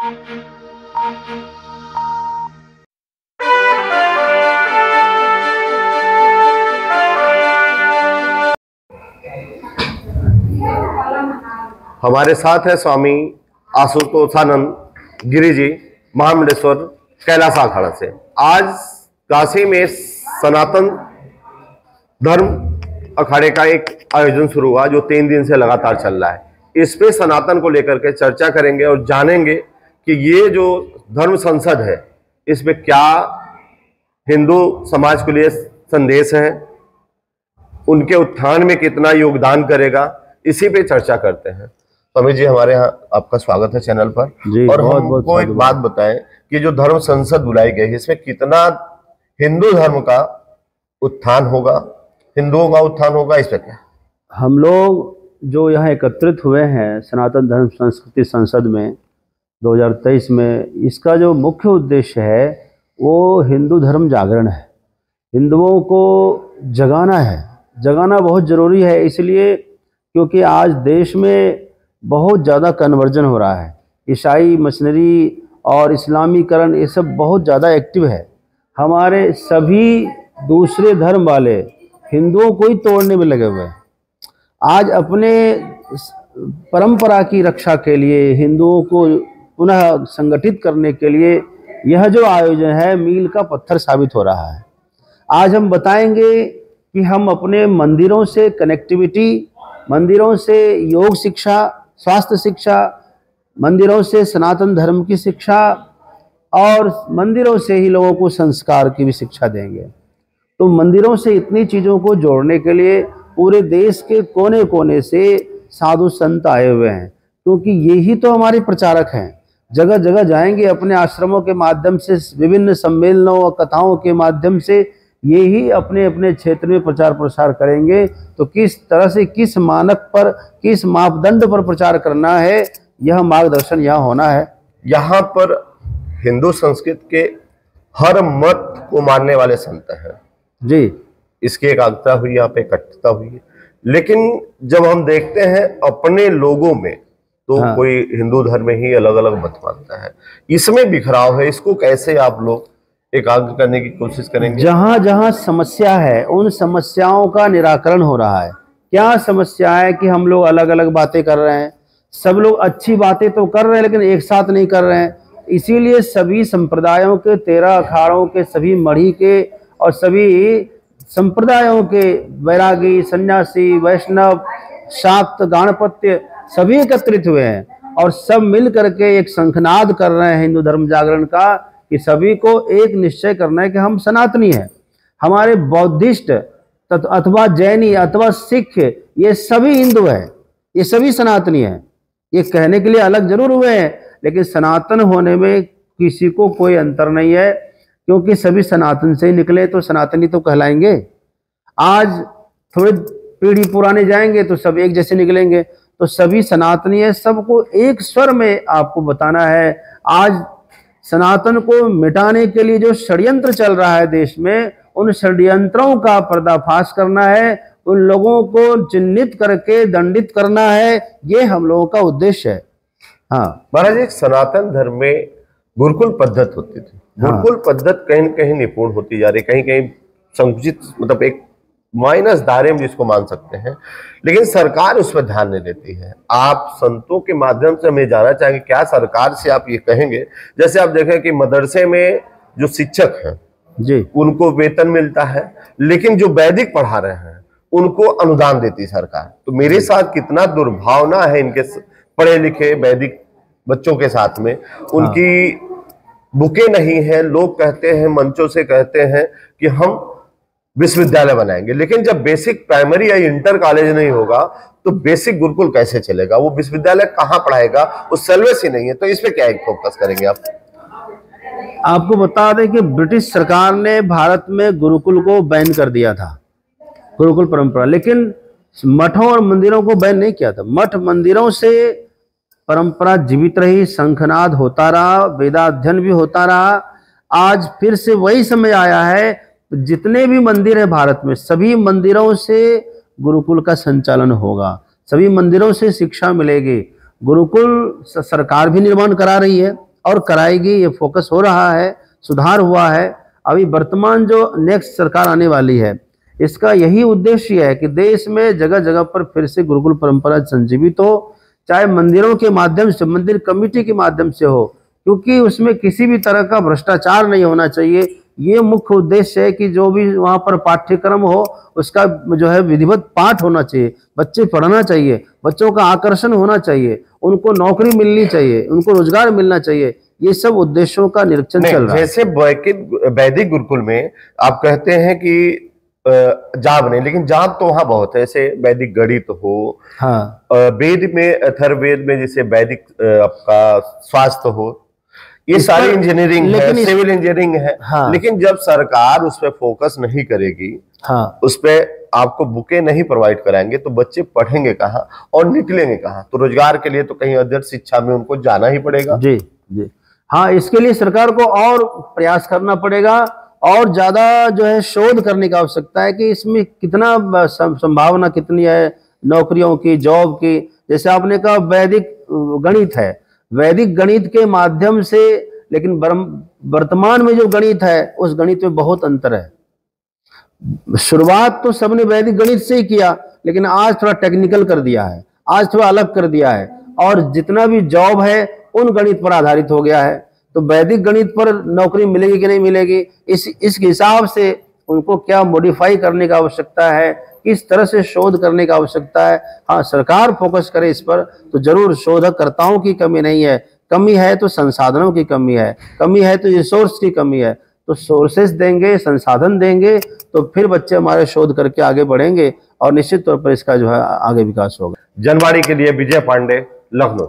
हमारे साथ है स्वामी आशुतोषानंद गिरी जी, महामंडलेश्वर कैलाश अखाड़ा से। आज काशी में सनातन धर्म अखाड़े का एक आयोजन शुरू हुआ जो 3 दिन से लगातार चल रहा है। इस पे सनातन को लेकर के चर्चा करेंगे और जानेंगे कि ये जो धर्म संसद है इसमें क्या हिंदू समाज के लिए संदेश है, उनके उत्थान में कितना योगदान करेगा, इसी पे चर्चा करते हैं। स्वामी जी, हमारे यहाँ आपका स्वागत है चैनल पर जी। और हमको एक बात बताएं कि जो धर्म संसद बुलाई गई है इसमें कितना हिंदू धर्म का उत्थान होगा, हिंदुओं का उत्थान होगा, इस पर क्या? हम लोग जो यहाँ एकत्रित हुए हैं सनातन धर्म संस्कृति संसद में 2023 में, इसका जो मुख्य उद्देश्य है वो हिंदू धर्म जागरण है। हिंदुओं को जगाना है, जगाना बहुत ज़रूरी है, इसलिए क्योंकि आज देश में बहुत ज़्यादा कन्वर्जन हो रहा है। ईसाई मशीनरी और इस्लामीकरण ये सब बहुत ज़्यादा एक्टिव है। हमारे सभी दूसरे धर्म वाले हिंदुओं को ही तोड़ने में लगे हुए हैं। आज अपने परंपरा की रक्षा के लिए, हिंदुओं को पुनः संगठित करने के लिए यह जो आयोजन है मील का पत्थर साबित हो रहा है। आज हम बताएंगे कि हम अपने मंदिरों से कनेक्टिविटी, मंदिरों से योग शिक्षा, स्वास्थ्य शिक्षा, मंदिरों से सनातन धर्म की शिक्षा और मंदिरों से ही लोगों को संस्कार की भी शिक्षा देंगे। तो मंदिरों से इतनी चीज़ों को जोड़ने के लिए पूरे देश के कोने कोने से साधु संत आए हुए हैं, क्योंकि यही तो हमारे प्रचारक हैं। जगह जगह जाएंगे, अपने आश्रमों के माध्यम से, विभिन्न सम्मेलनों और कथाओं के माध्यम से ये ही अपने अपने क्षेत्र में प्रचार प्रसार करेंगे। तो किस तरह से, किस मानक पर, किस मापदंड पर प्रचार करना है, यह मार्गदर्शन यहाँ होना है। यहाँ पर हिंदू संस्कृति के हर मत को मानने वाले संत हैं जी, इसकी एकाग्रता हुई, यहाँ पे इकट्ठता हुई है। लेकिन जब हम देखते हैं अपने लोगों में तो कोई हिंदू धर्म में ही अलग अलग मत मानता है, इसमें बिखराव है। इसको कैसे आप लोग एकाग्र करने की कोशिश करेंगे? जहाँ जहाँ समस्या है उन समस्याओं का निराकरण हो रहा है। क्या समस्या है कि हम लोग अलग अलग बातें कर रहे हैं, सब लोग अच्छी बातें तो कर रहे हैं लेकिन एक साथ नहीं कर रहे हैं। इसीलिए सभी संप्रदायों के, 13 अखाड़ों के, सभी मढ़ी के और सभी संप्रदायों के वैरागी, सन्यासी, वैष्णव, शाक्त, गाणपत्य सभी एकत्रित हुए हैं और सब मिल करके एक शंखनाद कर रहे हैं हिंदू धर्म जागरण का, कि सभी को एक निश्चय करना है कि हम सनातनी हैं। हमारे बौद्धिस्ट अथवा जैनी अथवा सिख ये सभी हिंदू हैं, ये सभी सनातनी हैं। ये कहने के लिए अलग जरूर हुए हैं लेकिन सनातन होने में किसी को कोई अंतर नहीं है, क्योंकि सभी सनातन से ही निकले तो सनातनी तो कहलाएंगे। आज थोड़ी पीढ़ी पुराने जाएंगे तो सब एक जैसे निकलेंगे, तो सभी सनातनी है। सबको एक स्वर में आपको बताना है। आज सनातन को मिटाने के लिए जो षड्यंत्र चल रहा है देश में, उन षड्यंत्रों का पर्दाफाश करना है, उन लोगों को चिन्हित करके दंडित करना है, ये हम लोगों का उद्देश्य है। हाँ महाराज, एक सनातन धर्म में गुरुकुल पद्धत होती थी। गुरुकुल पद्धत कहीं न कहीं निपुण होती जा रही, कहीं कहीं संकुचित, मतलब एक माइनस दायरे में जिसको मान सकते हैं, लेकिन सरकार उस पर ध्यान नहीं देती है। आप संतों के माध्यम से हमें जानना चाहेंगे, क्या सरकार से आप ये कहेंगे, जैसे आप देखें कि मदरसे में जो शिक्षक हैं जी, उनको वेतन मिलता है, लेकिन जो वैदिक पढ़ा रहे हैं उनको अनुदान देती सरकार। तो मेरे साथ कितना दुर्भावना है इनके पढ़े लिखे वैदिक बच्चों के साथ में। उनकी बुकें नहीं है, लोग कहते हैं, मंचों से कहते हैं कि हम विश्वविद्यालय बनाएंगे, लेकिन जब बेसिक प्राइमरी या इंटर कॉलेज नहीं होगा तो बेसिक गुरुकुल कैसे चलेगा? वो विश्वविद्यालय कहाँ पढ़ाएगा? वो सिलेबस ही नहीं है। तो इस पे क्या एक फोकस करेंगे आप? आपको बता दें कि ब्रिटिश सरकार ने भारत में गुरुकुल को बैन कर दिया था, गुरुकुल परंपरा, लेकिन मठों और मंदिरों को बैन नहीं किया था। मठ मंदिरों से परंपरा जीवित रही, शंखनाद होता रहा, वेदाध्ययन भी होता रहा। आज फिर से वही समय आया है, जितने भी मंदिर है भारत में, सभी मंदिरों से गुरुकुल का संचालन होगा, सभी मंदिरों से शिक्षा मिलेगी। गुरुकुल सरकार भी निर्माण करा रही है, और कराएगी। ये फोकस हो रहा है, सुधार हुआ है। अभी वर्तमान जो नेक्स्ट सरकार आने वाली है, इसका यही उद्देश्य है कि देश में जगह जगह पर फिर से गुरुकुल परंपरा संजीवित हो, चाहे मंदिरों के माध्यम से, मंदिर कमेटी के माध्यम से हो, क्योंकि उसमें किसी भी तरह का भ्रष्टाचार नहीं होना चाहिए। ये मुख्य उद्देश्य है कि जो भी वहाँ पर पाठ्यक्रम हो उसका जो है विधिवत पाठ होना चाहिए, बच्चे पढ़ना चाहिए, बच्चों का आकर्षण होना चाहिए, उनको नौकरी मिलनी चाहिए, उनको रोजगार मिलना चाहिए। ये सब उद्देश्यों का निरीक्षण चल रहा है। जैसे वैदिक गुरुकुल में आप कहते हैं कि जाप नहीं, लेकिन जाप तो वहां बहुत है, जैसे वैदिक गणित हो, हाँ, वेद में, अथर्ववेद में जैसे वैदिक आपका स्वास्थ्य हो, ये सारी इंजीनियरिंग है, सिविल इंजीनियरिंग है। हाँ, लेकिन जब सरकार उस पर फोकस नहीं करेगी, हाँ, उस पर आपको बुकें नहीं प्रोवाइड कराएंगे, तो बच्चे पढ़ेंगे कहाँ और निकलेंगे कहाँ? तो रोजगार के लिए तो कहीं अदर शिक्षा में उनको जाना ही पड़ेगा। जी जी, हाँ, इसके लिए सरकार को और प्रयास करना पड़ेगा और ज्यादा जो है शोध करने की आवश्यकता है कि इसमें कितना संभावना कितनी है नौकरियों की, जॉब की। जैसे आपने कहा वैदिक गणित है, वैदिक गणित के माध्यम से, लेकिन वर्तमान में जो गणित है उस गणित में बहुत अंतर है। शुरुआत तो सबने वैदिक गणित से ही किया, लेकिन आज थोड़ा टेक्निकल कर दिया है, आज थोड़ा अलग कर दिया है, और जितना भी जॉब है उन गणित पर आधारित हो गया है। तो वैदिक गणित पर नौकरी मिलेगी कि नहीं मिलेगी, इस हिसाब से उनको क्या मॉडिफाई करने की आवश्यकता है, किस तरह से शोध करने की आवश्यकता है। हाँ, सरकार फोकस करे इस पर तो जरूर। शोधकर्ताओं की कमी नहीं है, कमी है तो संसाधनों की कमी है, कमी है तो रिसोर्स की कमी है। तो सोर्सेस देंगे, संसाधन देंगे, तो फिर बच्चे हमारे शोध करके आगे बढ़ेंगे और निश्चित तौर पर इसका जो है आगे विकास होगा। जनवाणी के लिए विजय पांडे, लखनऊ।